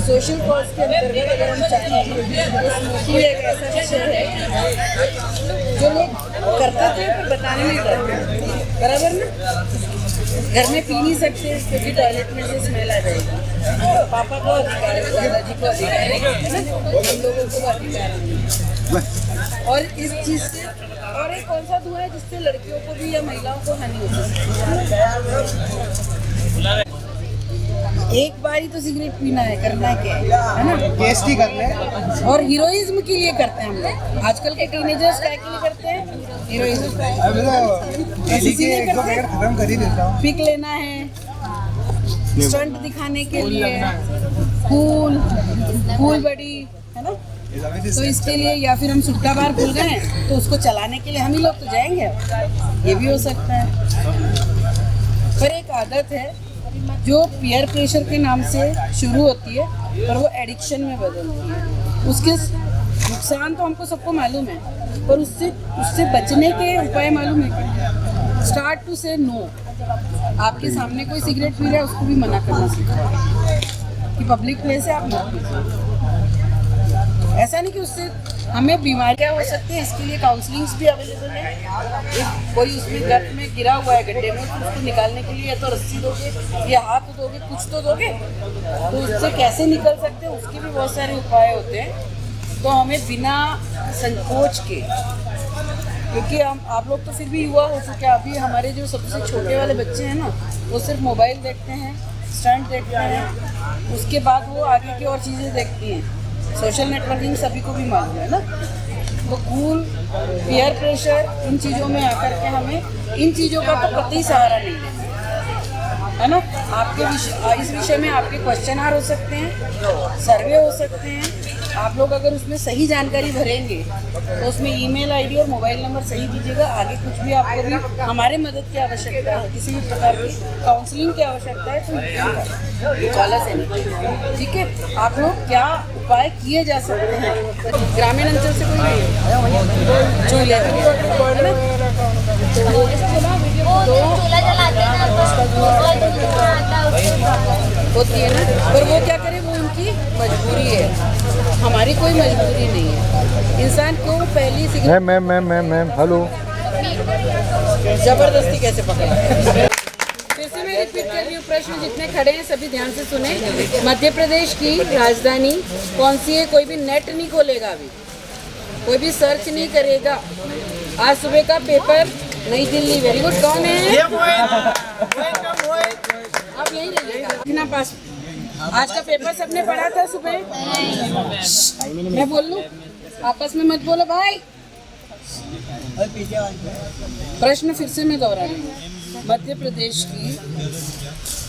Social cause के अंतर्गत अगर हम चाहें तो स्मोकिंग एक ऐसा विषय है जो लोग करते थे पर बताने नहीं डरते, बराबर ना। घर में पी नहीं सकते क्योंकि टॉयलेट में से स्मेल आ जाएगी। पापा को अधिकार है, दादाजी को अधिकार है, हम लोगों को अधिकार नहीं। और इस चीज़ से और एक कौन सा धुआं है जिससे लड़कियों को भी या महिलाओं को हानि हो सकती है? एक बार ही तो सिगरेट पीना है, करना है क्या है ना, टेस्टी कर ले। और हीरोइज्म के लिए करते हैं हम लोग। आजकल के टीनेजर्स क्या के लिए करते हैं? हीरोइज्म खत्म कर ही देता हूँ। पिक लेना है, स्टंट दिखाने के लिए, कूल बड़ी है ना, तो इसके लिए। या फिर हम सुट्टा बार खुल गए हैं तो उसको चलाने के लिए हम ही लोग तो जाएंगे, ये भी हो सकता है। पर एक आदत है जो पीयर प्रेशर के नाम से शुरू होती है पर वो एडिक्शन में बदलती है। उसके नुकसान तो हमको सबको मालूम है, पर उससे बचने के उपाय मालूम है। स्टार्ट टू से नो। आपके सामने कोई सिगरेट पी रहा है उसको भी मना करना सीखो कि पब्लिक प्लेस है, आप मत पीजिए। ऐसा नहीं कि उससे हमें बीमारियां हो सकती हैं, इसके लिए काउंसलिंग्स भी अवेलेबल है। कोई उसमें गर्त में गिरा हुआ है गड्ढे में, तो उसको निकालने के लिए या तो रस्सी दोगे या हाथ दोगे, कुछ तो दोगे। तो उससे कैसे निकल सकते हैं उसके भी बहुत सारे उपाय होते हैं। तो हमें बिना संकोच के, क्योंकि आप लोग तो फिर भी युवा हो चुके हैं, अभी हमारे जो सबसे छोटे वाले बच्चे हैं ना, वो सिर्फ मोबाइल देखते हैं, स्टंट देखते हैं, उसके बाद वो आगे की और चीज़ें देखती हैं। सोशल नेटवर्किंग सभी को भी मालूम है ना। तो कूल, पीयर प्रेशर, इन चीज़ों में आकर के हमें इन चीज़ों का तो कतई सहारा नहीं है ना। आपके इस विषय में आपके क्वेश्चन हो सकते हैं, सर्वे हो सकते हैं। आप लोग अगर उसमें सही जानकारी भरेंगे तो उसमें ईमेल आईडी और मोबाइल नंबर सही दीजिएगा। आगे कुछ भी आपको भी हमारे मदद की आवश्यकता है, किसी भी प्रकार की काउंसलिंग की आवश्यकता है तो कॉल से नहीं, ठीक है। आप लोग क्या उपाय किए जा सकते हैं? ग्रामीण अंचल से कोई चूल्हे होती है ना, पर वो क्या करे, वो उनकी मजबूरी है, हमारी कोई मजबूरी नहीं है। इंसान को पहली सिगरेट मैम हेलो जबरदस्ती कैसे पकड़ा? फिर से मैं रिपीट कर रही हूँ, प्रश्न जितने खड़े हैं सभी ध्यान से सुने। मध्य प्रदेश की राजधानी कौन सी है? कोई भी नेट नहीं खोलेगा, अभी कोई भी सर्च नहीं करेगा। आज सुबह का पेपर नई दिल्ली, वेरी गुड। कौन है? आप यही रहिएगा पास। आज का पेपर सबने पढ़ा था सुबह? मैं बोल लूं? आपस में मत बोलो भाई। प्रश्न फिर से मैं दोहरा रही हूँ। मध्य प्रदेश की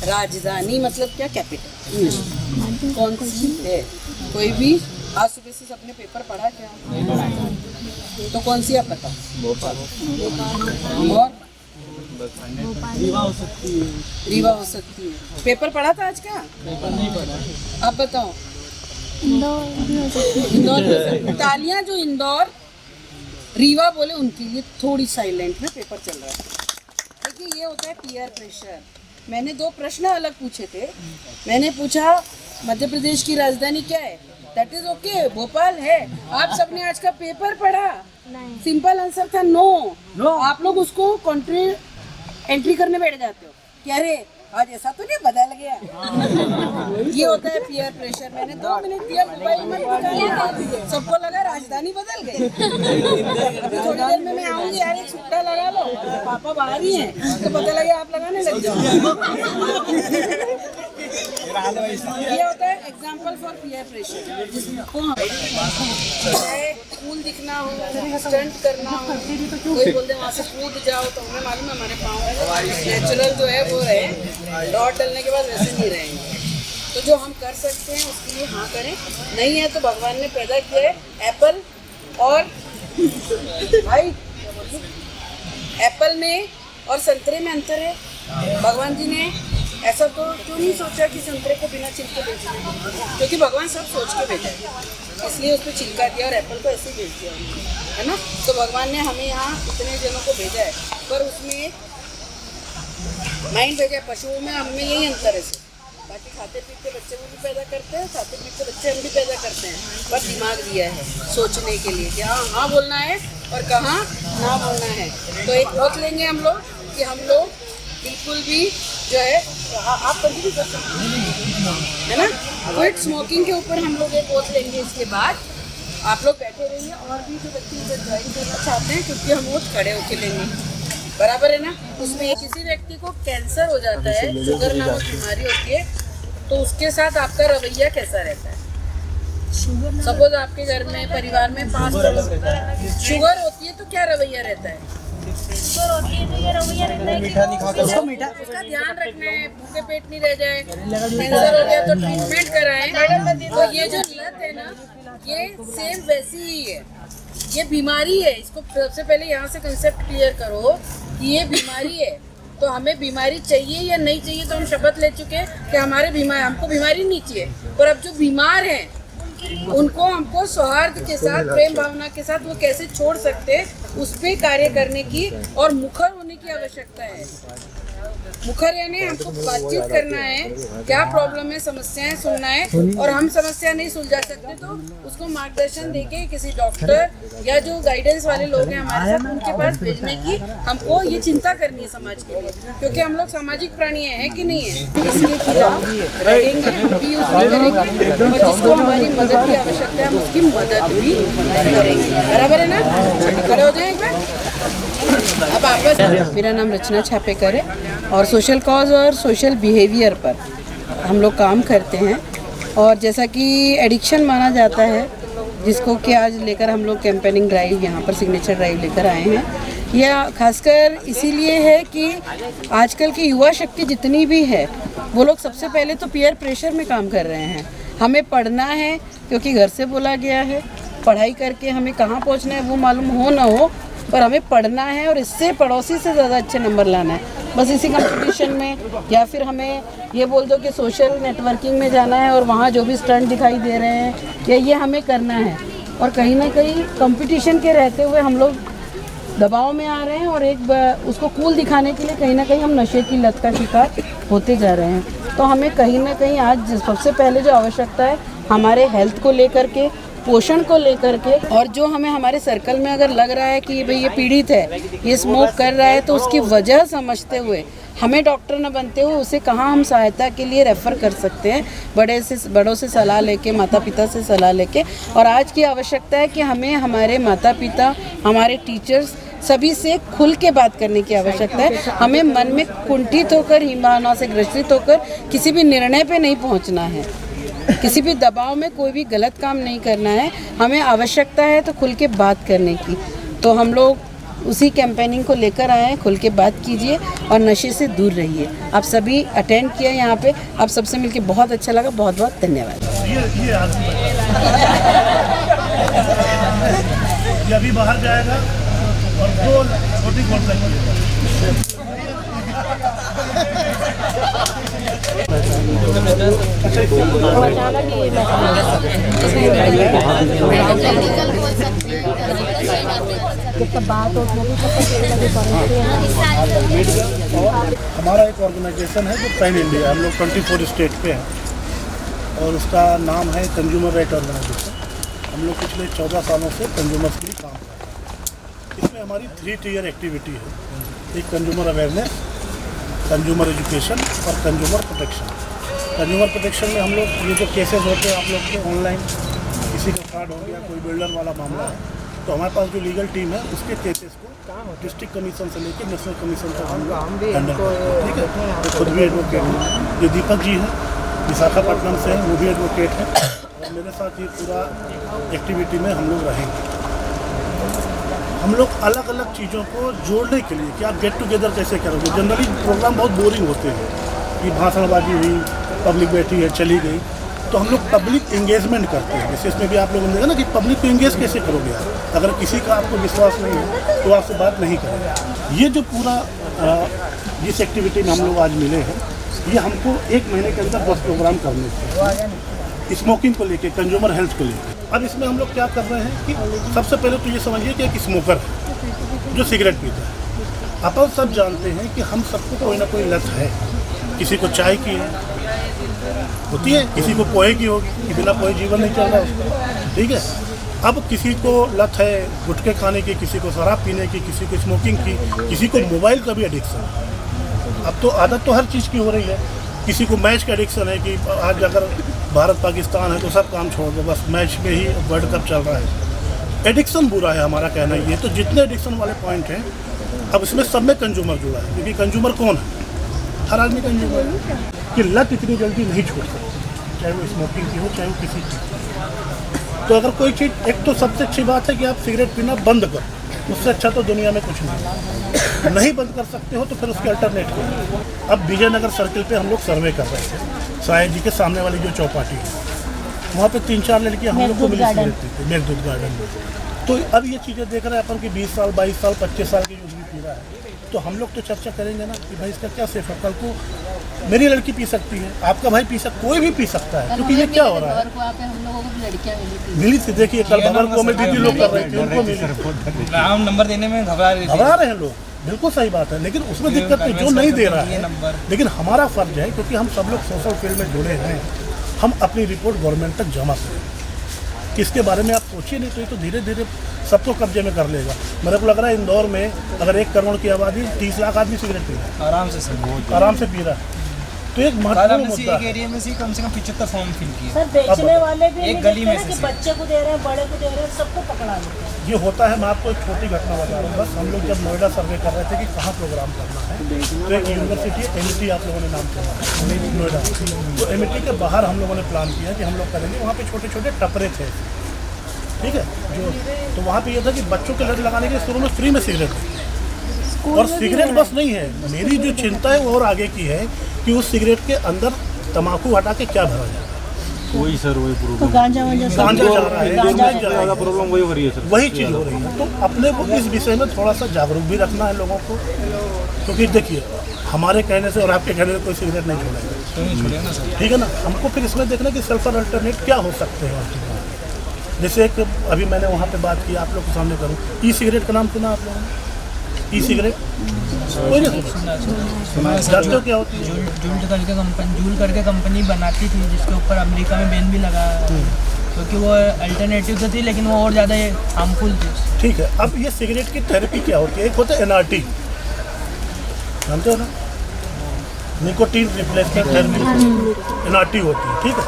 राजधानी मतलब क्या? कैपिटल कौन सी है? कोई भी आज सुबह से सबने पेपर पढ़ा क्या? तो कौन सी आप बताओ? भोपाल। और रीवा हो सकती है। पेपर पढ़ा था आज का? पेपर नहीं पढ़ा। आप बताओ। इंदौर। तालियां जो इंदौर रीवा बोले उनके लिए थोड़ी साइलेंट में पेपर चल रहा है। देखिए, ये होता है पीयर प्रेशर। मैंने दो प्रश्न अलग पूछे थे। मैंने पूछा मध्य प्रदेश की राजधानी क्या है? दैट इज ओके, भोपाल है। आप सबने आज का पेपर पढ़ा? सिंपल आंसर था नो। आप लोग उसको एंट्री करने बैठ जाते हो कि अरे आज ऐसा तो नहीं बदल गया। ये होता है पीयर प्रेशर। मैंने 2 मिनट दिया, मोबाइल में दिखाया, सबको लगा राजधानी बदल गई। अभी थोड़ी देर में मैं आऊंगी, यार एक छुट्टा लगा लो, पापा बाहर ही हैं, तो पता लगे आप लगाने लग जाओ। ये होता है एग्जाम्पल फॉर पीयर प्रेशर, जिसको कूल दिखना हो, स्टंट करना हो, कोई बोलते वहाँ से कूद जाओ, तो हमें मालूम है हमारे पाँव नेचुरल जो है वो रहे, डॉट डलने के बाद वैसे नहीं रहेंगे। तो जो हम कर सकते हैं उसके लिए हाँ करें। नहीं है तो भगवान ने पैदा किया है एप्पल और भाई, एप्पल में और संतरे में अंतर है। भगवान जी ने ऐसा तो क्यों नहीं सोचा कि संतरे को बिना छिलके भेजना, क्योंकि भगवान सब सोच के भेजा है, इसलिए उस पर छिलका दिया और एप्पल को ऐसे ही भेज दिया है ना। तो भगवान ने हमें यहाँ इतने जनों को भेजा है, पर उसमें माइंड भेजा है। पशुओं में हमें यही अंतर है, बाकी खाते पीते बच्चे को भी पैदा करते हैं, खाते पीते बच्चे हम भी पैदा करते हैं, पर दिमाग दिया है सोचने के लिए कि हाँ हाँ बोलना है और कहाँ ना बोलना है। तो एक वक्त लेंगे हम लोग कि हम लोग बिल्कुल भी जो है आप कंटिन्यू कर सकते है ना। क्विट स्मोकिंग के ऊपर हम लोग एक वक्त लेंगे, इसके बाद आप लोग बैठे रहिए और भी जो बच्चे इधर ज्वाइन करना चाहते हैं, क्योंकि हम वो खड़े होके लेंगे, बराबर है ना। उसमें किसी व्यक्ति को कैंसर हो जाता है, शुगर नामक बीमारी होती है, तो उसके साथ आपका रवैया कैसा रहता है? सपोज आपके घर में परिवार में 5 लोग शुगर होती है तो क्या रवैया रहता है? शुगर होती है तो ये रवैया रहता है कि उसका ध्यान रखना है, भूखे पेट नहीं रह जाए। कैंसर हो गया तो ट्रीटमेंट कराएं। तो ये जो लत है ना, ये सेम वैसी ही है, ये बीमारी है। इसको सबसे पहले यहाँ से कंसेप्ट क्लियर करो कि ये बीमारी है। तो हमें बीमारी चाहिए या नहीं चाहिए, तो हम शपथ ले चुके हैं कि हमको बीमारी नहीं चाहिए। पर अब जो बीमार हैं उनको हमको सौहार्द के साथ, प्रेम भावना के साथ वो कैसे छोड़ सकते हैं, उस पर कार्य करने की और मुखर होने की आवश्यकता है। मुखर यानी हमको बातचीत करना है, क्या प्रॉब्लम है, समस्याएं सुनना है, और हम समस्या नहीं सुलझा सकते तो उसको मार्गदर्शन देके किसी डॉक्टर या जो गाइडेंस वाले लोग हैं हमारे साथ, उनके पास भेजने की हमको ये चिंता करनी है समाज के लिए, क्योंकि हम लोग सामाजिक प्राणी हैं कि नहीं है। इसके खिलाफ रहेंगे, हम भी उसकी करेंगे, और जिसको हमारी मदद की आवश्यकता है हम उसकी मदद भी करेंगे, बराबर है ना। खड़े हो जाए एक बार। अब आपस मेरा नाम रचना छापेकर है और सोशल कॉज और सोशल बिहेवियर पर हम लोग काम करते हैं। और जैसा कि एडिक्शन माना जाता है, जिसको कि आज लेकर हम लोग कैंपेनिंग ड्राइव यहाँ पर सिग्नेचर ड्राइव लेकर आए हैं, यह खासकर इसीलिए है कि आजकल की युवा शक्ति जितनी भी है वो लोग सबसे पहले तो पीयर प्रेशर में काम कर रहे हैं। हमें पढ़ना है क्योंकि घर से बोला गया है, पढ़ाई करके हमें कहाँ पहुँचना है वो मालूम हो ना हो, पर हमें पढ़ना है और इससे पड़ोसी से ज़्यादा अच्छे नंबर लाना है। बस इसी कंपटीशन में, या फिर हमें ये बोल दो कि सोशल नेटवर्किंग में जाना है और वहाँ जो भी स्टंट दिखाई दे रहे हैं या ये हमें करना है। और कहीं ना कहीं कंपटीशन के रहते हुए हम लोग दबाव में आ रहे हैं और उसको कूल दिखाने के लिए कहीं ना कहीं हम नशे की लत का शिकार होते जा रहे हैं। तो हमें कहीं ना कहीं आज सबसे पहले जो आवश्यकता है हमारे हेल्थ को लेकर के, पोषण को लेकर के, और जो हमें हमारे सर्कल में अगर लग रहा है कि भाई ये पीड़ित है, ये स्मोक कर रहा है, तो उसकी वजह समझते हुए हमें डॉक्टर न बनते हुए उसे कहाँ हम सहायता के लिए रेफ़र कर सकते हैं, बड़ों से सलाह लेके, माता पिता से सलाह लेके। और आज की आवश्यकता है कि हमें हमारे माता पिता, हमारे टीचर्स सभी से खुल के बात करने की आवश्यकता है। हमें मन में कुंठित होकर, हीनभावना से ग्रसित होकर किसी भी निर्णय पे नहीं पहुंचना है, किसी भी दबाव में कोई भी गलत काम नहीं करना है। हमें आवश्यकता है तो खुल के बात करने की। तो हम लोग उसी कैंपेनिंग को लेकर आए हैं, खुल के बात कीजिए और नशे से दूर रहिए। आप सभी अटेंड किया यहाँ पे, आप सबसे मिलके बहुत अच्छा लगा, बहुत बहुत धन्यवाद। ये अभी बाहर जाएगा और 2 छोटी हमारा एक ऑर्गेनाइजेशन है जो पैन इंडिया, हम लोग 24 स्टेट पे हैं और उसका नाम है कंज्यूमर राइट ऑर्गेनाइजेशन। हम लोग पिछले 14 सालों से कंज्यूमर्स के लिए काम कर रहे हैं। इसमें हमारी 3 टियर एक्टिविटी है। एक कंज्यूमर अवेयरनेस, कंज्यूमर एजुकेशन और कंज्यूमर प्रोटेक्शन। कंज्यूमर प्रोटेक्शन में हम लोग ये जो केसेस होते हैं आप लोग के ऑनलाइन, किसी का फ्रॉड हो गया, कोई बिल्डर वाला मामला है, तो हमारे पास जो लीगल टीम है उसके केसेस को डिस्ट्रिक्ट कमीशन से लेकर नेशनल कमीशन तक हम हैंडल करते हैं। ठीक है, तो खुद भी एडवोकेट हैं। ये दीपक जी हैं, विशाखापट्टनम से हैं, वो भी एडवोकेट हैं और मेरे साथ ये पूरा एक्टिविटी में हम लोग रहेंगे। हम लोग अलग अलग चीज़ों को जोड़ने के लिए कि आप गेट टुगेदर कैसे करोगे। जनरली प्रोग्राम बहुत बोरिंग होते हैं कि भाषणबाजी हुई, पब्लिक बैठी है, चली गई, तो हम लोग पब्लिक एंगेजमेंट करते हैं। जैसे इसमें भी आप लोगों ने देखा ना कि पब्लिक को एंगेज कैसे करोगे आप, अगर किसी का आपको विश्वास नहीं है तो आपसे बात नहीं करेगा। ये जो पूरा जिस एक्टिविटी में हम लोग आज मिले हैं, ये हमको 1 महीने के अंदर 10 प्रोग्राम करने थे स्मोकिंग को लेके, कंज्यूमर हेल्थ को लेके। अब इसमें हम लोग क्या कर रहे हैं कि सबसे पहले तो ये समझिए कि एक स्मोकर है जो सिगरेट पीता है। आप सब जानते हैं कि हम सबको कोई ना कोई लत है, किसी को चाय की है, होती है, किसी को पोहे की होगी कि बिना पोहे जीवन नहीं चल रहा उसको, ठीक है। अब किसी को लत है गुटखे खाने की, किसी को शराब पीने की, किसी को स्मोकिंग की, किसी को मोबाइल का भी एडिक्शन है। अब तो आदत तो हर चीज़ की हो रही है। किसी को मैच का एडिक्शन है कि आज अगर भारत पाकिस्तान है तो सब काम छोड़ दो, बस मैच में ही वर्ल्ड कप चल रहा है। एडिक्शन बुरा है, हमारा कहना ये। तो जितने एडिक्शन वाले पॉइंट हैं, अब इसमें सब में कंज्यूमर जुड़ा है, क्योंकि कंज्यूमर कौन है? हर आदमी कंज्यूमर है। कि लत इतनी जल्दी नहीं छूट सकती, चाहे वो स्मोकिंग की हो, चाहे वो किसी की। तो अगर कोई चीज़, एक तो सबसे अच्छी बात है कि आप सिगरेट पीना बंद करो, उससे अच्छा तो दुनिया में कुछ नहीं बंद कर सकते हो तो फिर उसके अल्टरनेट करो। अब विजयनगर सर्किल पे हम लोग सर्वे कर रहे थे, साय जी के सामने वाली जो चौपाटी है, वहाँ पे 3-4 लड़कियाँ हम लोग को मिली सिगरेट पीते, मेघदूत गार्डन में। तो अब ये चीज़ें देख रहे हैं अपन कि 20 साल, 22 साल, 25 साल की यूथ भी पी रहा है, तो हम लोग तो चर्चा करेंगे ना कि भाई इसका क्या सेफ है। कल को मेरी लड़की पी सकती है, आपका भाई पी सकता, कोई भी पी सकता है, क्योंकि ये क्या हो रहा है। हम लोगों को लड़कियां मिली थी, देखिए कल भगवान में भी लोग कर रहे थे, उनको मिली। नाम नंबर देने में घबरा रहे हैं लोग, बिल्कुल सही बात है, लेकिन उसमें दिक्कत नहीं, जो नहीं दे रहा है। लेकिन हमारा फर्ज है, क्योंकि हम सब लोग सोशल फील्ड में जुड़े हैं, हम अपनी रिपोर्ट गवर्नमेंट तक जमा करें। किसके बारे में आप सोचिए नहीं तो ये तो धीरे धीरे सबको कब्जे में कर लेगा। मेरे को लग रहा है इंदौर में अगर 1 करोड़ की आबादी, 30 लाख आदमी सिगरेट पी रहा है, आराम से पी रहा है। तो एक महत्वपूर्ण मुद्दा है। एरिया में से कम 75 फॉर्म फिल किए। सर बेचने वाले भी एक गली में से कि बच्चे को दे रहे हैं, बड़े को दे रहे हैं, सबको पकड़ा लेते हैं। ये होता है। मैं आपको एक छोटी घटना बता रहा हूँ बस। हम लोग जब नोएडा सर्वे कर रहे थे कि कहाँ प्रोग्राम करना है, तो एक यूनिवर्सिटी एमिटी आप लोगों ने नाम सुना है, नोएडा। तो एमिटी के बाहर हम लोगों ने प्लान किया कि हम लोग करेंगे। वहाँ पे छोटे छोटे टपरे थे, ठीक है, जो तो वहाँ पे ये था कि बच्चों के लत लगाने के लिए शुरू में फ्री में सिगरेट दी। और सिगरेट बस नहीं है, मेरी जो चिंता है वो और आगे की है कि उस सिगरेट के अंदर तम्बाकू हटा के क्या भरा जाए। वही सर, वही तो गांजा जा रहा है, प्रॉब्लम वही हो रही है सर, वही चीज़ हो रही है। तो अपने को इस विषय में थोड़ा सा जागरूक भी रखना है लोगों को, क्योंकि देखिए हमारे कहने से और आपके कहने से कोई सिगरेट नहीं छोड़ेगा, ठीक है ना। हमको फिर इसमें देखना कि सल्फर अल्टरनेट क्या हो सकते हैं। जैसे एक अभी मैंने वहाँ पे बात की, आप लोग के सामने करूँ, ई सिगरेट का नाम सुना आप लोगों ने? ई सिगरेट कोई नहीं सुना, जानते हो क्या होती है? जूल करके कंपनी बनाती थी, जिसके ऊपर अमेरिका में बैन भी लगा, क्योंकि वो अल्टरनेटिव तो थी लेकिन वो और ज़्यादा हार्मफुल थी। ठीक है, अब ये सिगरेट की थेरेपी क्या होती है? एक होता है NRT, जानते हो ना, निकोटीन रिप्लेसमेंट थेरेपी, NRT होती है, ठीक है।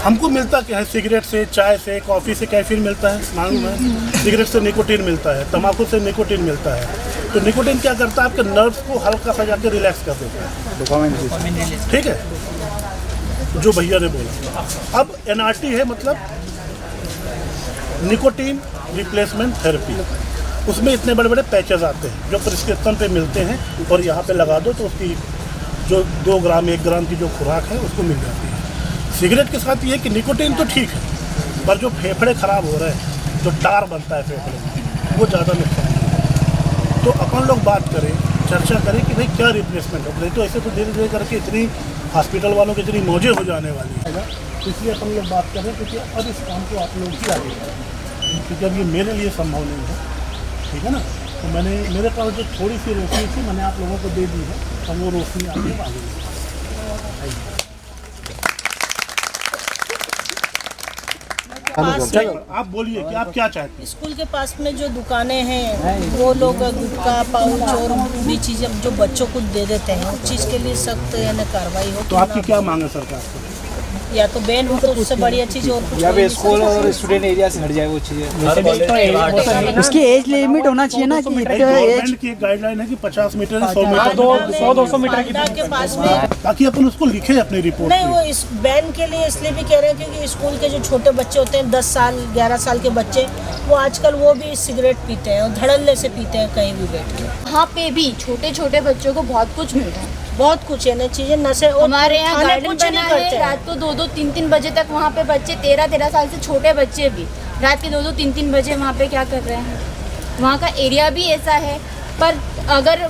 हमको मिलता क्या है? सिगरेट से, चाय से, कॉफ़ी से कैफीन मिलता है, मालूम है। सिगरेट से निकोटीन मिलता है, तम्बाकू से निकोटीन मिलता है। तो निकोटीन क्या करता है? आपके नर्व्स को हल्का सा जाके रिलैक्स कर देता है, ठीक है, जो भैया ने बोला। अब NRT है, मतलब निकोटीन रिप्लेसमेंट थेरेपी। उसमें इतने बड़े बड़े पैचेस आते हैं जो प्रिस्क्रिप्शन पे मिलते हैं, और यहाँ पे लगा दो तो उसकी जो 2 ग्राम 1 ग्राम की जो खुराक है उसको मिल जाती है। सिगरेट के साथ ये है कि निकोटीन तो ठीक है, पर जो फेफड़े खराब हो रहे हैं, जो टार बनता है फेफड़े में, वो ज़्यादा नुकसान है। तो अपन लोग बात करें, चर्चा करें कि भाई क्या रिप्लेसमेंट हो। नहीं तो ऐसे तो धीरे धीरे करके इतनी हॉस्पिटल वालों की इतनी मौजें हो जाने वाली है, इसलिए अपन लोग बात करें, क्योंकि अब इस काम को आप लोग ही आगे करें, क्योंकि अब ये मेरे लिए संभव नहीं है, ठीक है ना। तो मैंने, मेरे पास जो थोड़ी सी रोशनी थी मैंने आप लोगों को दे दी है, अब वो रोशनी आगे आप बोलिए कि आप क्या चाहते हैं? स्कूल के पास में जो दुकानें हैं, वो लोग गुटखा, पाउच और भी चीज़ें जो बच्चों को दे देते हैं, उस चीज़ के लिए सख्त यानी कार्रवाई हो। तो आपकी क्या मांग है सरकार से? या तो बैन हो तो उससे बढ़िया चीज़ और कुछ, या स्कूल और स्टूडेंट एरिया से हट जाए वो चीज़ें। उसकी एज लिमिट होना चाहिए ना, कि गवर्नमेंट की गाइडलाइन है कि 50 मीटर 100 मीटर 100-200 मीटर के पास में, ताकि अपन उसको लिखे अपनी रिपोर्ट नहीं। में। वो इस बैन के लिए इसलिए भी कह रहे हैं क्योंकि स्कूल के जो छोटे बच्चे होते हैं, 10 साल 11 साल के बच्चे, वो आजकल वो भी सिगरेट पीते हैं और धड़ल्ले से पीते हैं कहीं भी बैठ के। यहाँ पे भी छोटे छोटे बच्चों को बहुत कुछ मिल रहा है, बहुत कुछ है ना चीज़ें, नशे। हमारे यहाँ खाने गार्डन कुछ बना नहीं है, करते हैं। रात को 2-2 3-3 बजे तक वहाँ पे बच्चे 13-13 साल से छोटे बच्चे भी रात के 2-2 3-3 बजे वहाँ पे क्या कर रहे हैं। वहाँ का एरिया भी ऐसा है, पर अगर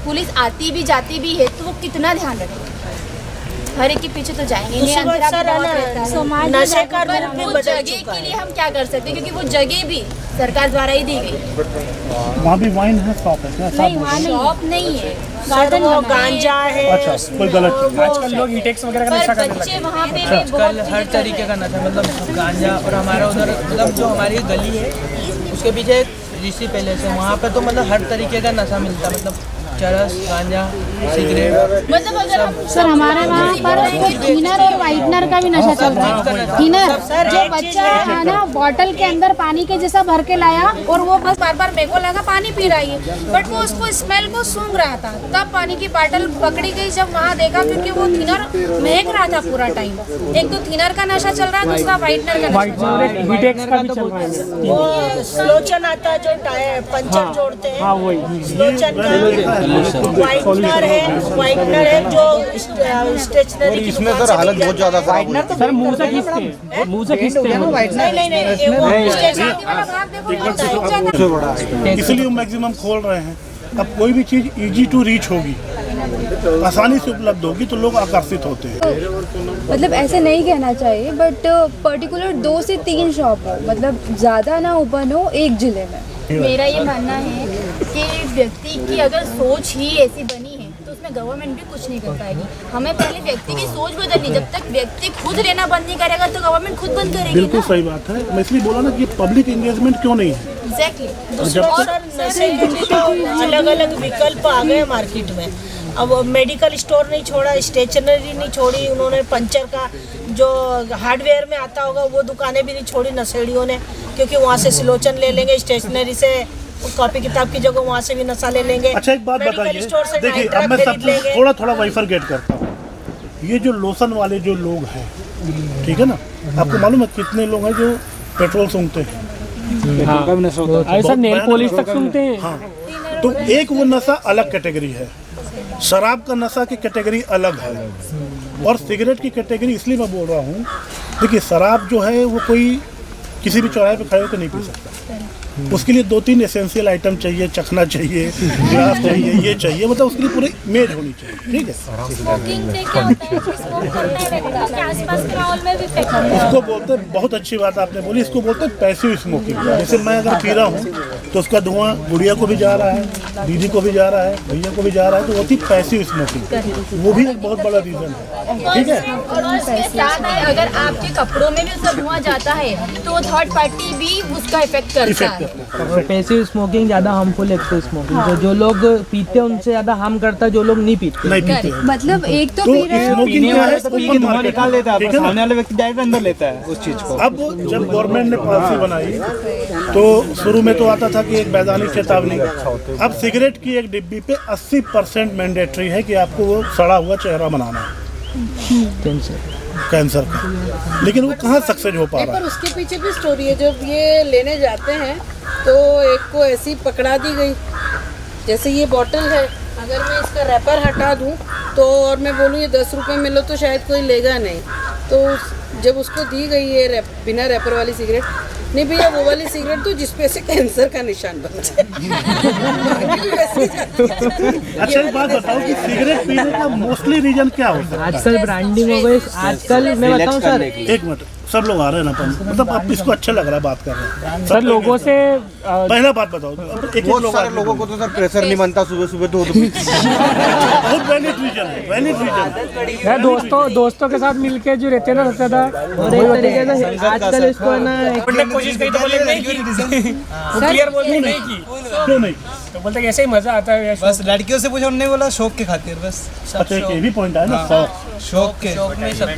पुलिस आती भी जाती भी है तो वो कितना ध्यान रखेगी। हर एक के पीछे तो जाएंगे नहीं, उसी वक्त अंधेरा सर भी बहुत रहता है। है ना, नशे का पर रूप भी वो बदल जगह चुका के लिए है। हम क्या कर सकते हैं, क्योंकि वो जगह भी सरकार द्वारा ही दी गई। वहाँ भी वाइन है, शॉप है क्या? नहीं, वहाँ शॉप नहीं है, सर वो गांजा है, अच्छा, कोई गलत चीज़। आजकल लोग ईटेक्स वगैरह का नशा पर करने बच्चे लगे। वहाँ पे भी कल बहुत हर तरीके का नशा, मतलब गांजा। और हमारा उधर मतलब जो हमारी गली है उसके पीछे एक ऋषि पैलेस है, वहाँ पे तो मतलब हर तरीके का नशा मिलता है, मतलब चरस, गांजा, सिगरेट। मतलब अगर हम सर हमारे वहाँ पर थिनर और वाइटनर का भी नशा चल रहा है। थिनर जो बच्चा है ना बॉटल के अंदर पानी के जैसा भर के लाया और वो बस बार बार मेरे को लगा पानी पी रही है, बट वो उसको स्मेल को सूंघ रहा था, तब पानी की बॉटल पकड़ी गई जब वहाँ देखा, क्योंकि वो थिनर महक रहा था पूरा टाइम। एक तो थिनर का नशा चल रहा है, दूसरा वाइटनर का नशा। ईटेक्स का भी चल रहा है। वो स्लोचन आता है जो टायर पंचर जोड़ते हैं, हाँ वही। स्लोचन का वाइटनर है जो स्टेशनरी की इसमें दुकान सर से हालत मिल बहुत ज्यादा खराब हो सर मुंह से खींचते हैं, मुंह से खींचते हैं। नहीं वो स्टेशनरी वाला भाग देखो इसलिए मैक्सिमम खोल रहे हैं। अब कोई भी चीज़ इजी टू रीच होगी, आसानी से उपलब्ध होगी, तो लोग आकर्षित होते हैं। मतलब ऐसे नहीं कहना चाहिए, बट पर्टिकुलर 2 से 3 शॉप हो, मतलब ज़्यादा ना ओपन हो एक जिले में। मेरा ये मानना है कि व्यक्ति की अगर सोच ही ऐसी बनी है तो उसमें गवर्नमेंट भी कुछ नहीं कर पाएगी। हमें पहले व्यक्ति की सोच बदलनी, जब तक व्यक्ति खुद लेना बंद नहीं करेगा तो गवर्नमेंट खुद बंद करेगी। बिल्कुल सही बात है। मैं इसलिए बोला ना कि पब्लिक एंगेजमेंट क्यों नहीं है। एग्जैक्टली। और नशे के लिए तो अलग अलग विकल्प आ गए मार्केट में। अब मेडिकल स्टोर नहीं छोड़ा, स्टेशनरी नहीं छोड़ी उन्होंने, पंचर का जो हार्डवेयर में आता होगा वो दुकानें भी नहीं छोड़ी नशेड़ियों ने, क्योंकि वहाँ से सिलोचन ले लेंगे, स्टेशनरी से कॉपी किताब की जगह वहाँ से भी नशा ले लेंगे। अच्छा एक बात मेडिकल बताइए, स्टोर से देखिए नाइट्रा अब मैं खरीद सब लेंगे। थोड़ा थोड़ा वाइफरगेट करता हूँ। ये जो लोशन वाले जो लोग हैं, ठीक है ना, आपको मालूम है कितने लोग हैं जो पेट्रोल सूंघते हैं? ऐसा नेल पॉलिश तक सुनते हैं। हाँ, तो एक वो नशा अलग कैटेगरी है, शराब का नशा की कैटेगरी अलग है, और सिगरेट की कैटेगरी इसलिए मैं बोल रहा हूँ। देखिए शराब जो है वो कोई किसी भी चौराहे पे खड़े होकर नहीं पी सकता। उसके लिए 2-3 एसेंशियल आइटम चाहिए, चखना चाहिए, गिलास चाहिए, ये चाहिए, मतलब उसके लिए पूरी मेज होनी चाहिए। ठीक है, स्मोकिंग से क्या होता है, स्मोक करता है व्यक्ति के आसपास के माहौल में भी इफेक्ट होता है। इसको बोलते हैं, बहुत अच्छी बात आपने बोली, इसको बोलते हैं पैसिव स्मोकिंग। जैसे मैं अगर पी रहा हूँ तो उसका धुआं गुड़िया को भी जा रहा है, दीदी को भी जा रहा है, भैया को भी जा रहा है, तो होती पैसिव स्मोकिंग। वो भी एक बहुत बड़ा रीज़न है। ठीक है, और उसके साथ ही अगर आपके कपड़ों में भी उसका धुआं जाता है तो वो थर्ड पार्टी भी उसका इफेक्ट करता है। पैसिव स्मोकिंग ज़्यादा हार्मफुल है। एक्टिव स्मोकिंग जो लोग पीते हैं उनसे ज़्यादा हार्म करता है जो लोग नहीं पीते। नहीं पीते हैं। मतलब एक तो तो पी रहे हो, स्मोकिंग क्या है, पी के धुआं निकाल देता है, ठीक है ना? सामने वाले व्यक्ति डायरेक्ट अंदर लेता है उस चीज को। अब जब गवर्नमेंट ने पॉलिसी बनाई तो शुरू में तो आता था कि एक वैधानिक चेतावनी, अब सिगरेट की एक डिब्बी पे 80% मैंडेटरी है कि आपको वो सड़ा हुआ चेहरा बनाना है कैंसर का। लेकिन वो कहाँ सक्सेस हो पा रहा पर है। उसके पीछे भी स्टोरी है। जब ये लेने जाते हैं तो एक को ऐसी पकड़ा दी गई, जैसे ये बॉटल है, अगर मैं इसका रैपर हटा दूं तो और मैं बोलूँ ये 10 रुपये में लो तो शायद कोई लेगा नहीं। तो जब उसको दी गई है बिना रैपर वाली सिगरेट, नहीं भैया वो वाली सिगरेट तो जिसपे से कैंसर का निशान बन जाए। अच्छा एक बात बताओ कि सिगरेट पीने का मोस्टली रीजन क्या होता है? आजकल ब्रांडिंग हो गई। आजकल मैं बताऊँ सर, एक मिनट, सब लोग आ रहे हैं ना, मतलब आप इसको अच्छा लग रहा है बात कर रहे हैं। सर लोगों से पहला बात बताओ, अब एक बहुत सारे लोगों को तो सर प्रेशर नहीं बनता सुबह सुबह तो बहुत वैलिड रीजन है, वैलिड रीजन है। दोस्तों के साथ मिलके जो रहते हैं ना सबसे ज्यादा, और एक तरीके से आजकल इसको है ना कोशिश करी तो बोले नहीं की, क्लियर बोलते नहीं की, क्यों नहीं? तो बोलते कैसे ही मजा आता है। बस लड़कियों से पूछो, उन्होंने बोला शौक के खातिर बस। अच्छा एक ये भी पॉइंट है ना, शौक के शौक में सब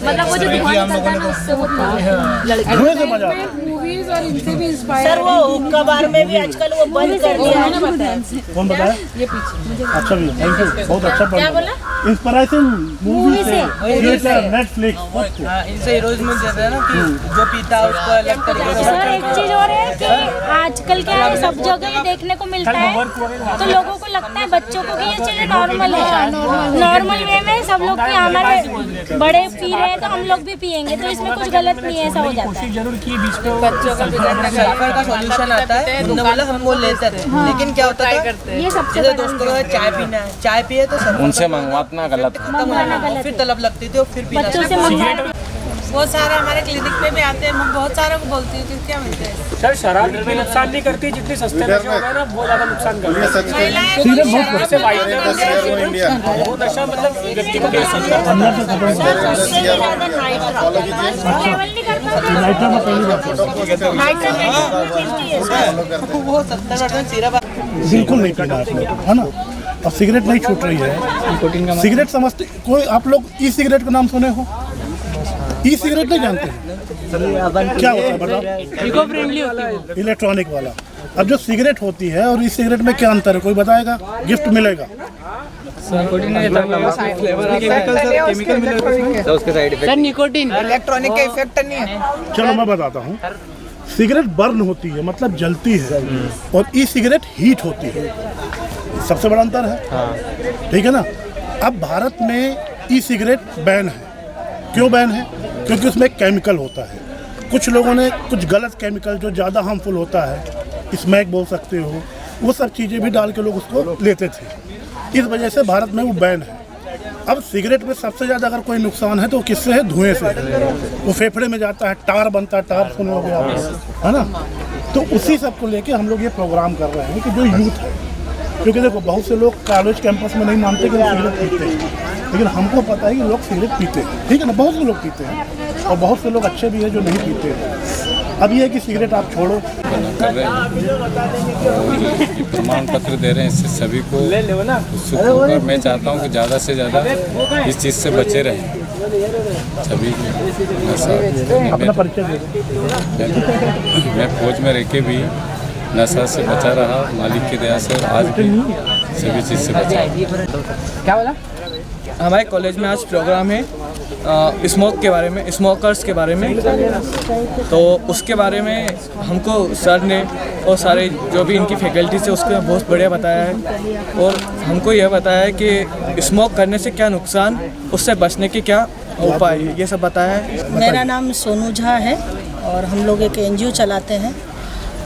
मतलब वो जो धुआं निकलता है ना उससे होता है। धुएं से मजा आता है। मूवीज और इनसे भी इंस्पायर सर वो हुक्का बार में भी आजकल वो बंद कर दिया है। कौन बताया? ये पीछे अच्छा भी, थैंक यू, बहुत अच्छा पॉइंट। इंस्पिरेशन मूवी से, नेटफ्लिक्स। हाँ, इनसे हीरोज मिल जाता है ना कि जो पीता है उसको अलग तरीके से। सर एक चीज और है कि आजकल क्या है, सब जगह ये देखने को मिलता है, तो लोगों को लगता है बच्चों को कि ये चीजें नॉर्मल है, नॉर्मल वे में सब लोग की, हमारे बड़े पी रहे हैं तो हम लोग भी पियेंगे, तो इसमें कुछ गलत नहीं है, ऐसा हो जाता है। कोशिश जरूर की बीच में बच्चों का सल्फर का सॉल्यूशन आता है, उन्होंने बोला हम वो लेते थे, लेकिन क्या होता था ये सबसे जैसे दोस्तों को चाय पीना है, चाय पिए तो उनसे मंगवाना गलत है। खत्म हो जाना, फिर तलब लगती थी और फिर पीना बच्चों से मंगवा वो सारे हमारे क्लिनिक पे भी आते हैं, मैं बहुत सारे को बोलती हूँ कि क्या मिलता है। सर शराब इतनी नुकसान नहीं करती जितनी सस्ते नशे हो गए ना, बहुत ज्यादा नुकसान करती है। जैसे वो नशा मतलब व्यक्ति को कैसे वो 70% सिरप बिल्कुल नहीं पीना आपने, है ना। अब सिगरेट नहीं छूट रही है, सिगरेट समझते कोई, आप लोग ई सिगरेट का नाम सुने हो? ई सिगरेट नहीं जानते हैं क्या होता है बताओ? इको फ्रेंडली होती है, इलेक्ट्रॉनिक वाला। अब जो सिगरेट होती है और ई सिगरेट में क्या अंतर है, कोई बताएगा? गिफ्ट मिलेगा, सर निकोटीन इलेक्ट्रॉनिक का इफेक्ट नहीं है। चलो मैं बताता हूँ। सिगरेट बर्न होती है, मतलब जलती है, और ई सिगरेट हीट होती है, सबसे बड़ा अंतर है। ठीक है ना। अब भारत में ई सिगरेट बैन है। क्यों बैन है? क्योंकि उसमें केमिकल होता है, कुछ लोगों ने कुछ गलत केमिकल जो ज़्यादा हार्मफुल होता है, स्मैक बोल सकते हो, वो सब चीज़ें भी डाल के लोग उसको लेते थे। इस वजह से भारत में वो बैन है। अब सिगरेट में सबसे ज़्यादा अगर कोई नुकसान है तो किससे है? धुएं से। वो फेफड़े में जाता है, टार बनता है, टार सुने हो गया, है ना। तो उसी सब को लेके हम लोग ये प्रोग्राम कर रहे हैं कि जो यूथ है, क्योंकि देखो बहुत से लोग कॉलेज कैंपस में नहीं मानते कि वो सिगरेट पीते हैं, लेकिन हमको पता है कि लोग सिगरेट पीते हैं। ठीक है ना, बहुत से लोग पीते हैं और बहुत से लोग अच्छे भी हैं जो नहीं पीते हैं। अब ये है कि सिगरेट आप छोड़ो। कर रहे हैं, प्रमाण पत्र दे रहे हैं, इससे सभी को उत्सुक होकर मैं चाहता हूँ कि ज़्यादा से ज़्यादा इस चीज़ से बचे रहें सभी। अपना परिचय दे। मैं फौज में रह के भी नशा से बचा रहा, मालिक की दया से, और आज भी सभी चीज़ से बचा। क्या बोला? हमारे कॉलेज में आज प्रोग्राम है स्मोक के बारे में, स्मोकर्स के बारे में। तो उसके बारे में हमको सर ने और सारे जो भी इनकी फैकल्टीज है उसको बहुत बढ़िया बताया है, और हमको यह बताया है कि स्मोक करने से क्या नुकसान, उससे बचने के क्या उपाय, ये सब बताया है। मेरा नाम सोनू झा है और हम लोग एक NGO चलाते हैं।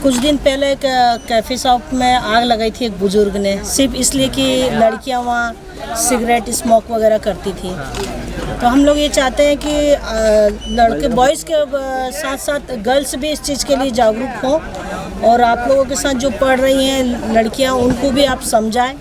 कुछ दिन पहले एक कैफ़े शॉप में आग लगाई थी एक बुज़ुर्ग ने, सिर्फ इसलिए कि लड़कियां वहाँ सिगरेट स्मोक वगैरह करती थी। तो हम लोग ये चाहते हैं कि लड़के बॉयज़ के साथ साथ गर्ल्स भी इस चीज़ के लिए जागरूक हों, और आप लोगों के साथ जो पढ़ रही हैं लड़कियां, उनको भी आप समझाएं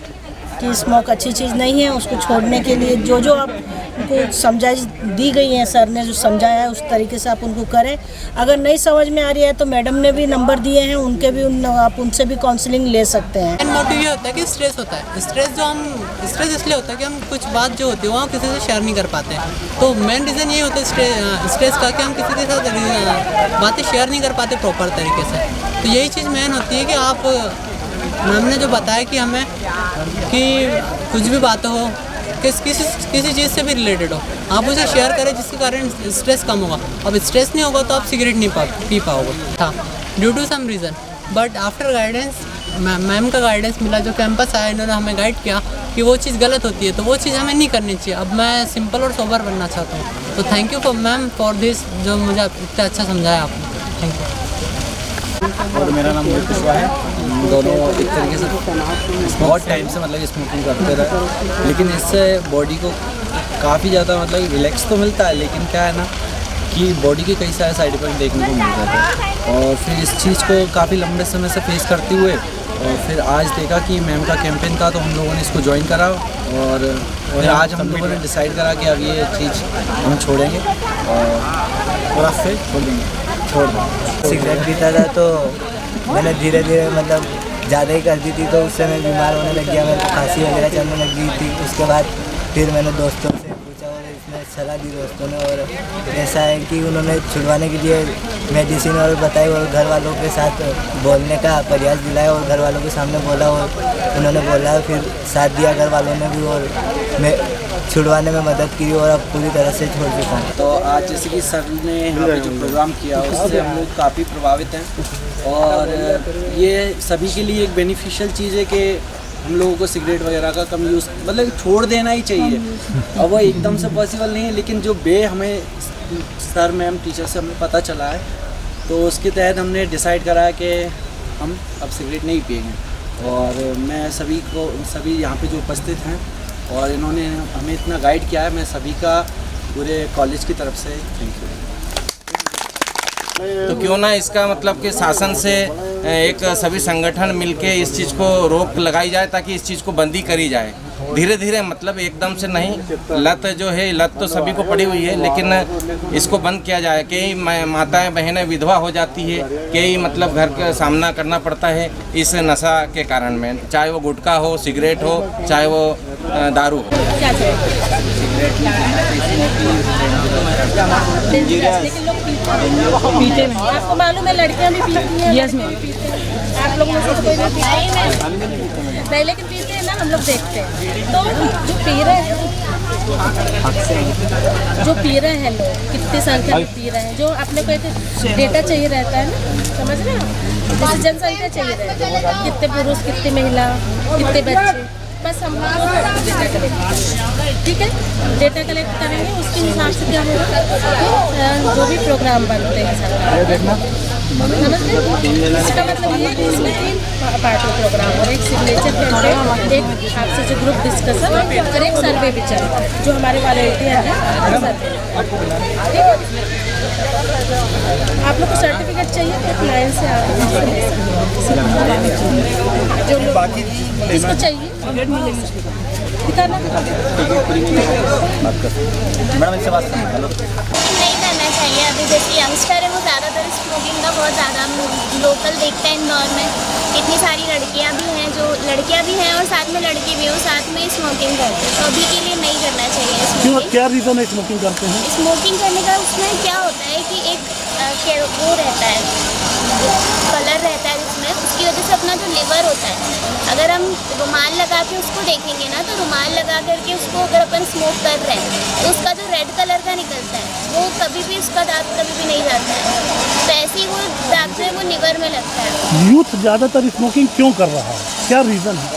कि स्मोक अच्छी चीज़ नहीं है। उसको छोड़ने के लिए जो जो आप उनको समझाई दी गई है, सर ने जो समझाया है उस तरीके से आप उनको करें। अगर नहीं समझ में आ रही है तो मैडम ने भी नंबर दिए हैं, उनके भी आप उनसे भी काउंसलिंग ले सकते हैं। मेन मोटिव ये होता है कि स्ट्रेस होता है। स्ट्रेस इसलिए होता है कि हम कुछ बात जो होती है वो हम किसी से शेयर नहीं कर पाते हैं। तो मेन रीज़न ये होता है स्ट्रेस का कि हम किसी के साथ बातें शेयर नहीं कर पाते प्रॉपर तरीके से। तो यही चीज़ मेन होती है कि आप, मैम ने जो बताया कि हमें कि कुछ भी बातें हो, किसी चीज़ से भी रिलेटेड हो, आप उसे शेयर करें जिसके कारण स्ट्रेस कम होगा। अब स्ट्रेस नहीं होगा तो आप सिगरेट नहीं पी पाओगे था due to some reason. But after guidance, ma'am का गाइडेंस मिला, जो कैंपस आया इन्होंने हमें गाइड किया कि वो चीज़ गलत होती है, तो वो चीज़ हमें नहीं करनी चाहिए। अब मैं सिंपल और सोबर बनना चाहता हूँ। तो thank you for ma'am for this, जो मुझे इतना अच्छा समझाया आपने। Thank you. और मेरा नाम मोहित कुशवाहा है। दोनों एक तरीके से बहुत टाइम से मतलब स्मोकिंग करते रहे, लेकिन इससे बॉडी को काफ़ी ज़्यादा मतलब रिलैक्स तो मिलता है, लेकिन क्या है ना कि बॉडी के कई सारे साइड इफेक्ट देखने को मिल जाते हैं। और फिर इस चीज़ को काफ़ी लंबे समय से फेस करते हुए, और फिर आज देखा कि मैम का कैंपेन था तो हम लोगों ने इसको ज्वाइन करा, और आज हम लोगों ने डिसाइड करा कि अब ये चीज़ हम छोड़ेंगे और आज से छोड़ देंगे। सिगरेट पीता था तो मैंने धीरे धीरे मतलब ज़्यादा ही कर दी थी, तो उससे मैं बीमार होने लग गया, मेरे को खांसी वगैरह चलने लग गई थी। उसके बाद फिर मैंने दोस्तों से पूछा और इसमें सलाह दी दोस्तों ने, और ऐसा है कि उन्होंने छुड़वाने के लिए मेडिसिन और बताई, और घर वालों के साथ बोलने का प्रयास दिलाया, और घर वालों के सामने बोला, और उन्होंने बोला, फिर साथ दिया घर वालों ने भी, और मैं छुड़वाने में मदद की और अब पूरी तरह से छोड़ चुका हूँ। तो आज जैसे कि सर ने यहाँ पे जो प्रोग्राम किया उससे हम लोग काफ़ी प्रभावित हैं, और ये सभी के लिए एक बेनिफिशियल चीज़ है कि हम लोगों को सिगरेट वगैरह का कम यूज़ मतलब छोड़ देना ही चाहिए। और वो एकदम से पॉसिबल नहीं है, लेकिन जो हमें सर मैम टीचर से हमें पता चला है, तो उसके तहत हमने डिसाइड करा है कि हम अब सिगरेट नहीं पिएंगे। और मैं सभी यहाँ पे जो उपस्थित हैं और इन्होंने हमें इतना गाइड किया है, मैं सभी का पूरे कॉलेज की तरफ से थैंक यू। तो क्यों ना इसका मतलब कि शासन से एक सभी संगठन मिलके इस चीज़ को रोक लगाई जाए, ताकि इस चीज़ को बंदी करी जाए धीरे धीरे, मतलब एकदम से नहीं। लत जो है, लत तो सभी को पड़ी हुई है, लेकिन इसको बंद किया जाए। कई माताएं बहनें विधवा हो जाती है, कई मतलब घर का सामना करना पड़ता है इस नशा के कारण में, चाहे वो गुटखा हो, सिगरेट हो, चाहे वो दारू हो। आपको मालूम है लड़कियां भी पीती हैं? Yes ma'am. आप लोग में से कोई भी नहीं, लेकिन पीते हैं ना, हम लोग देखते हैं। तो जो पी रहे हैं लोग, कितनी संख्या में पी रहे हैं, जो अपने को एक डेटा चाहिए रहता है ना, समझ रहे हैं? जैसे जनसंख्या चाहिए रहता है, कितने पुरुष, कितनी महिला, कितने बच्चे, बस हम डेटा कलेक्ट, ठीक है, डेटा कलेक्ट करेंगे। उसके हिसाब से क्या होगा, जो भी प्रोग्राम बनते हैं सरकार, समझते हैं? इसका मतलब ये है इसमें 3 पार्ट प्रोग्राम और एक सिग्नेचर कैंपेन, एक आपसे जो ग्रुप डिस्कशन और एक सर्वे भी चलता है, जो हमारे वॉलंटियर हैं सर्वे। आप लोग को सर्टिफिकेट चाहिए तो लाइन से आप जो लोग जिसको चाहिए दिखाना। मैडम इससे बात नहीं करना चाहिए। अभी जैसे यंगस्टर है वो ज़्यादातर स्मोकिंग का बहुत ज़्यादा लोकल देखते हैं इंदौर में। इतनी सारी लड़कियां भी हैं, जो लड़कियां भी हैं और साथ में लड़के भी हो, साथ में स्मोकिंग करते हैं। तो अभी के लिए नहीं करना चाहिए स्मोकिंग। क्या रीज़न है स्मोकिंग करते हैं? स्मोकिंग करने का उसमें क्या होता है कि एक वो रहता है, कलर रहता है जिसमें, उसकी वजह से अपना जो लिवर होता है, अगर हम रुमाल लगा के उसको देखेंगे ना, तो रुमाल लगा करके उसको अगर अपन स्मोक कर रहे हैं तो उसका जो रेड कलर का निकलता है वो कभी भी, उसका दाग कभी भी नहीं जाता है। तो ऐसे ही वो दाग जो है वो लिवर में लगता है। यूथ ज़्यादातर स्मोकिंग क्यों कर रहा है, क्या रीज़न है?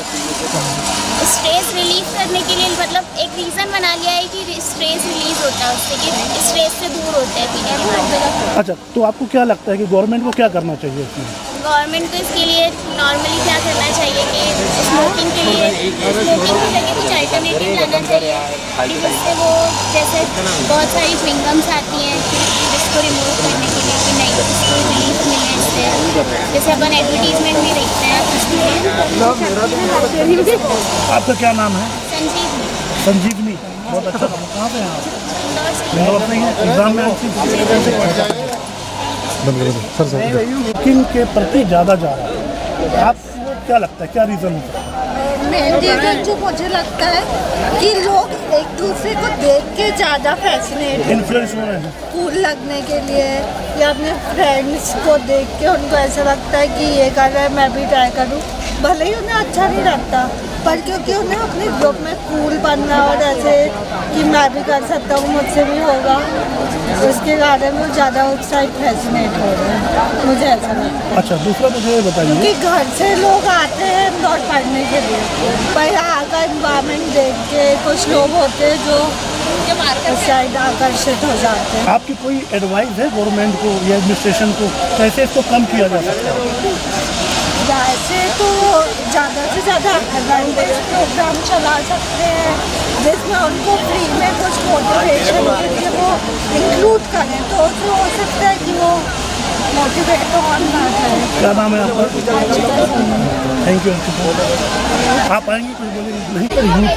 स्ट्रेस रिलीफ करने के लिए, मतलब एक रीज़न बना लिया है कि स्ट्रेस रिलीज होता है उससे, कि स्ट्रेस से दूर होते हैं पीने के। अच्छा, तो आपको क्या लगता है कि गवर्नमेंट को क्या करना चाहिए इसमें? गवर्नमेंट को इसके लिए नॉर्मली क्या करना चाहिए कि स्मोकिंग के लिए स्मोकिंग की जगह कुछ अल्टरनेटिव लाना चाहिए, कि जिससे वो, जैसे बहुत सारी च्युइंगम्स आती हैं जिसको रिमूव करने के लिए, कि नहीं इसको रिलीफ मिले इससे, जैसे अपन एडवर्टीजमेंट में देखते हैं। आपका क्या नाम है? संजीवनी। संजीवनी, बहुत अच्छा। कहाँ पे हैं आप? इंदौर में हैं, एग्जाम में स्मोकिंग के प्रति ज़्यादा जा रहा है, आपको क्या लगता है, क्या रीज़न होता है? मेन रीज़न जो मुझे लगता है कि लोग एक दूसरे को देख के ज़्यादा फैसिनेट, इन्फ्लुएंस हो रहे हैं कूल लगने के लिए, या अपने फ्रेंड्स को देख के उनको ऐसा लगता है कि ये कर रहा है मैं भी ट्राई करूँ, भले ही उन्हें अच्छा नहीं लगता, पर क्योंकि उन्हें अपने ग्रुप में कूल बनना और ऐसे कि मैं भी कर सकता हूँ, मुझसे भी होगा, उसके कारण वो ज़्यादा उत्साहित फैसिनेट हो रहे हैं, मुझे ऐसा लगता है। अच्छा, दूसरा मुझे ये बताइए, क्योंकि घर से लोग आते हैं इंदौर पढ़ने के लिए, पर यहाँ का इन्वायरमेंट देख के कुछ लोग होते हैं जो शायद आकर्षित हो जाते हैं। आपकी कोई एडवाइस है गवर्नमेंट को या एडमिनिस्ट्रेशन को, कैसे इसको कम किया जा सकता है? वैसे तो ज़्यादा से ज़्यादा अवेयरनेस प्रोग्राम चला सकते हैं, जिसमें उनको फ्री में कुछ मोटिवेशन के लिए वो इंक्लूड करें, तो हो सकता है कि वो मोटिवेट ऑन ना करें। क्या नाम है आपका? Thank you. आप आएंगे, कुछ बोलेंगे? नहीं पर यूथ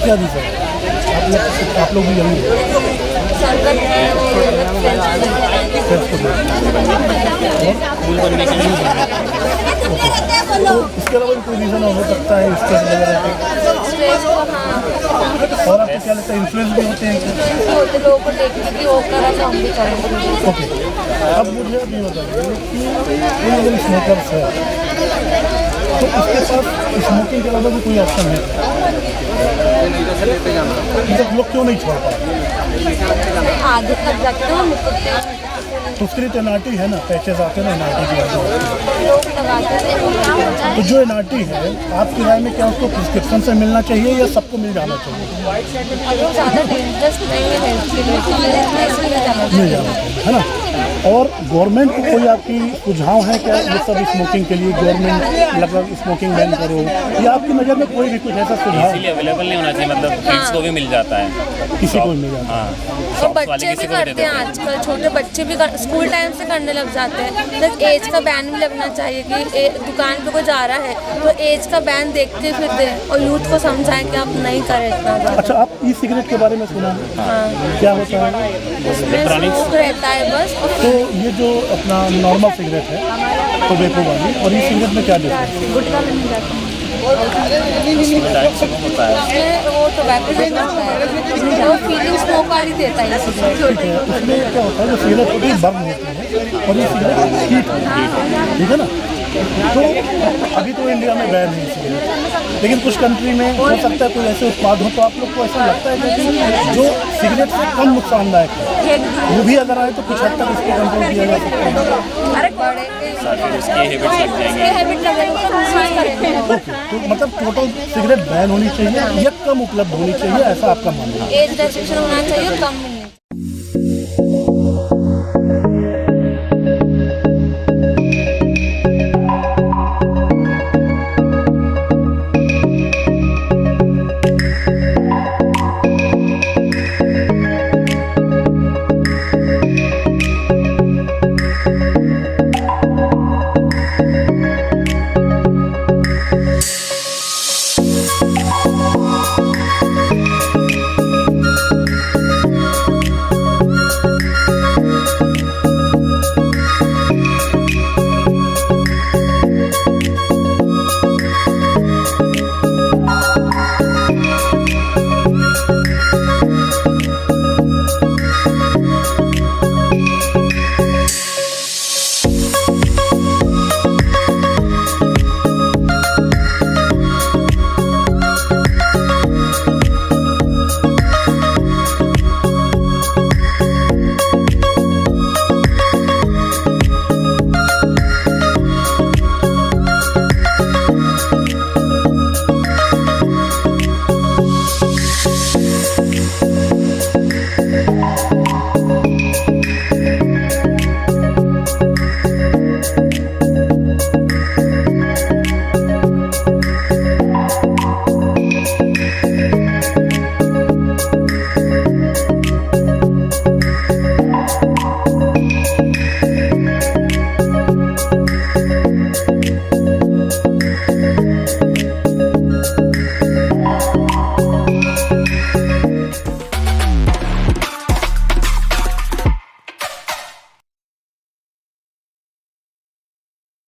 क्या रीज़न, आप लोग भी यही इसके अलावा कोई रीज़न हो सकता है स्ट्रेस वगैरह? और आपको क्या लगता है, इन्फ्लुएंस भी होते हैं लोगों को देखने की वो करा तो हम भी करेंगे। ओके, अब मुझे ये बताइए कि अगर स्मोकर्स है तो उसके पास स्मोकिंग के अलावा भी कोई ऑप्शन है, मतलब लोग क्यों नहीं छोड़ पाते? आगे तक जाते हैं संस्कृत एनआरटी है ना, पैचेस आते हैं ना एनआरटी की वजह से। लोग लगाते हैं तो क्या होता है? तो जो एनआरटी है आपकी राय में क्या उसको प्रिस्क्रिप्शन से मिलना चाहिए या सबको मिल जाना चाहिए? अगर ज़्यादा डेंजरस नहीं है हेल्थ के लिए तो मिल जाना चाहिए, है ना। और गवर्नमेंट को कोई आपकी सुझाव है क्या ये सब स्मोकिंग के लिए? गवर्नमेंट लगभग स्मोकिंग बैन करो, या आपकी नज़र में कोई भी कुछ ऐसा सुझाव? इसीलिए अवेलेबल नहीं होना चाहिए, मतलब किड्स को भी मिल जाता है, किसी को भी मिल जाता है। हाँ, तो बच्चे भी करते हैं आजकल, छोटे बच्चे भी स्कूल टाइम से करने लग जाते हैं। तो एज का बैन भी लगना चाहिए कि दुकान पे कोई जा रहा है तो एज का बैन देखते फिर दे और यूथ को समझाएं कि आप नहीं करें इतना ज़्यादा। अच्छा, आप ई सिगरेट के बारे में सुना है? हाँ। क्या होता है? उसमें स्मोक रहता है बस। तो ये जो अपना नॉर्मल सिगरेट है टोबैको वाली, और ई सिगरेट में क्या डिफरेंस है? गुटखा में मिल जाता है। उसमें वो टोबैको देता है, वो फीलिंग स्मोक वाली देता है ठीक है। उसमें क्या होता है, जो सिगरेट होती है बर्न होती है और ये सिगरेट हीट होती है, ठीक है ना। तो अभी तो इंडिया में बैन है सिगरेट, लेकिन कुछ कंट्री में हो सकता है कोई ऐसे उत्पाद हो। तो आप लोग को ऐसा लगता है कि जो सिगरेट से कम नुकसानदायक है वो भी अगर आए तो कुछ हद तक इसको कंट्रोल किया जा सकता है? अरे बड़े हैबिट लगेगा ओके, तो मतलब टोटल सिगरेट बैन होनी चाहिए या कम उपलब्ध होनी चाहिए, ऐसा आपका मानना है? एज रेस्ट्रिक्शन होना चाहिए, कम